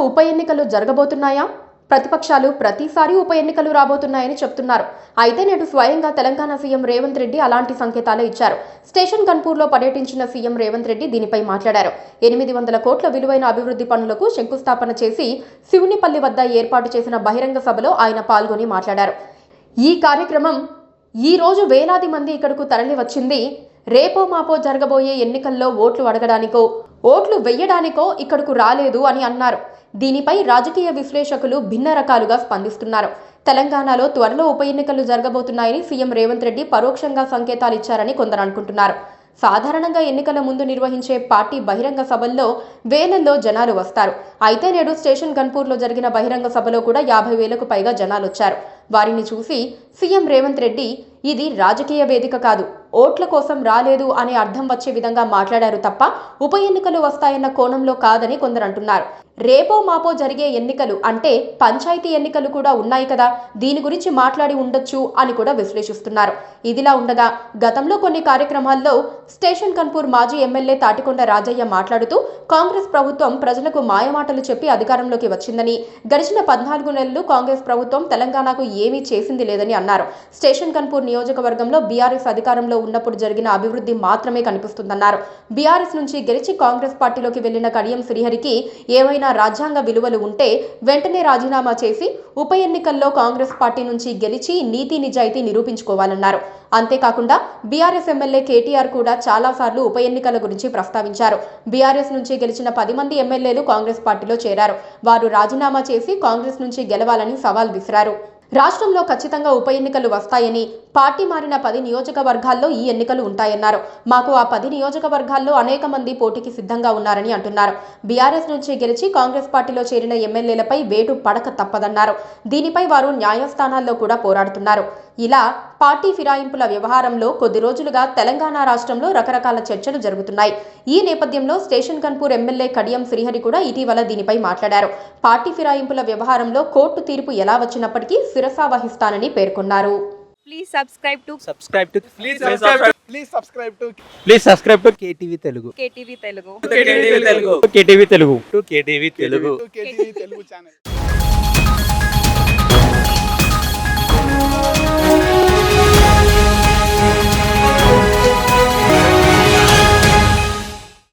ఉప ఎన్నికలు జరగబోతున్నాయా? ప్రతిపక్షాలు ప్రతిసారి ఉప ఎన్నికలు రాబోతున్నాయని చెప్తున్నారు. అయితే నేడు స్వయంగా తెలంగాణ సీఎం రేవంత్ రెడ్డి అలాంటి సంకేతాలే ఇచ్చారు. స్టేషన్ కన్పూర్లో పర్యటించిన సీఎం రేవంత్ రెడ్డి దీనిపై మాట్లాడారు. 800 కోట్ల విలువైన అభివృద్ధి పనులకు శంకుస్థాపన చేసి శివునిపల్లి వద్ద ఏర్పాటు చేసిన బహిరంగ సభలో ఆయన పాల్గొని మాట్లాడారు. ఈ కార్యక్రమం ఈ రోజు వేలాది మంది ఇక్కడకు తరలి వచ్చింది రేపో మాపో జరగబోయే ఎన్నికల్లో ఓట్లు అడగడానికో ఓట్లు వెయ్యడానికో ఇక్కడకు రాలేదు అని అన్నారు. దీనిపై రాజకీయ విశ్లేషకులు భిన్న రకాలుగా స్పందిస్తున్నారు. తెలంగాణలో త్వరలో ఉప ఎన్నికలు జరగబోతున్నాయని సీఎం రేవంత్ రెడ్డి పరోక్షంగా సంకేతాలు ఇచ్చారని కొందరు అనుకుంటున్నారు. సాధారణంగా ఎన్నికల ముందు నిర్వహించే పార్టీ బహిరంగ సభల్లో వేలల్లో జనాలు వస్తారు. అయితే నేడు స్టేషన్ గన్పూర్లో జరిగిన బహిరంగ సభలో కూడా 50,000కు పైగా జనాలు వచ్చారు. వారిని చూసి సీఎం రేవంత్ రెడ్డి ఇది రాజకీయ వేదిక కాదు, ఓట్ల కోసం రాలేదు అనే అర్థం వచ్చే విధంగా మాట్లాడారు తప్ప ఉప ఎన్నికలు వస్తాయన్న కోణంలో కాదని కొందరు అంటున్నారు. రేపో మాపో జరిగే ఎన్నికలు అంటే పంచాయతీ ఎన్నికలు కూడా ఉన్నాయి కదా, దీని గురించి మాట్లాడి ఉండొచ్చు అని కూడా విశ్లేషిస్తున్నారు. ఇదిలా ఉండగా గతంలో కొన్ని కార్యక్రమాల్లో స్టేషన్ కన్పూర్ మాజీ ఎమ్మెల్యే తాటికొండ రాజయ్య మాట్లాడుతూ కాంగ్రెస్ ప్రభుత్వం ప్రజలకు మాయమాటలు చెప్పి అధికారంలోకి వచ్చిందని, గడిచిన 14 నెలలు కాంగ్రెస్ ప్రభుత్వం తెలంగాణకు ఏమీ చేసింది లేదని అన్నారు. స్టేషన్ కన్పూర్ నియోజకవర్గంలో బీఆర్ఎస్ అధికారంలో ఉన్నప్పుడు జరిగిన అభివృద్ధి మాత్రమే కనిపిస్తుందన్నారు. బీఆర్ఎస్ నుంచి గెలిచి కాంగ్రెస్ పార్టీలోకి వెళ్లిన కడియం శ్రీహరికి ఏమైనా రాజ్యాంగ విలువలు ఉంటే వెంటనే రాజీనామా చేసి ఉప ఎన్నికల్లో కాంగ్రెస్ పార్టీ నుంచి గెలిచి నీతి నిజాయితీ నిరూపించుకోవాలన్నారు. అంతేకాకుండా బీఆర్ఎస్ ఎమ్మెల్యే కేటీఆర్ కూడా చాలాసార్లు ఉప ఎన్నికల గురించి ప్రస్తావించారు. బీఆర్ఎస్ నుంచి గెలిచిన 10 మంది ఎమ్మెల్యేలు కాంగ్రెస్ పార్టీలో చేరారు. వారు రాజీనామా చేసి కాంగ్రెస్ నుంచి గెలవాలని సవాల్ విసిరారు. రాష్ట్రంలో ఖచ్చితంగా ఉప ఎన్నికలు వస్తాయని, పార్టీ మారిన 10 నియోజకవర్గాల్లో ఈ ఎన్నికలు ఉంటాయన్నారు. మాకు ఆ 10 నియోజకవర్గాల్లో అనేక మంది పోటీకి సిద్ధంగా ఉన్నారని అంటున్నారు. బీఆర్ఎస్ నుంచి గెలిచి కాంగ్రెస్ పార్టీలో చేరిన ఎమ్మెల్యేలపై వేటు పడక తప్పదన్నారు. దీనిపై వారు న్యాయస్థానాల్లో కూడా పోరాడుతున్నారు. ఇలా పార్టీ ఫిరాయింపుల వ్యవహారంలో కొద్ది రోజులుగా తెలంగాణ రాష్ట్రంలో రకరకాల చర్చలు జరుగుతున్నాయి. ఈ నేపథ్యంలో స్టేషన్ కన్పూర్ ఎమ్మెల్యే కడియం శ్రీహరి కూడా ఇటీవల దీనిపై మాట్లాడారు. పార్టీ ఫిరాయింపుల వ్యవహారంలో కోర్టు తీర్పు ఎలా వచ్చినప్పటికీ శిరసా వహిస్తానని పేర్కొన్నారు. Please subscribe to KTV Telugu. KTV Telugu. KTV Telugu. KTV Telugu channel.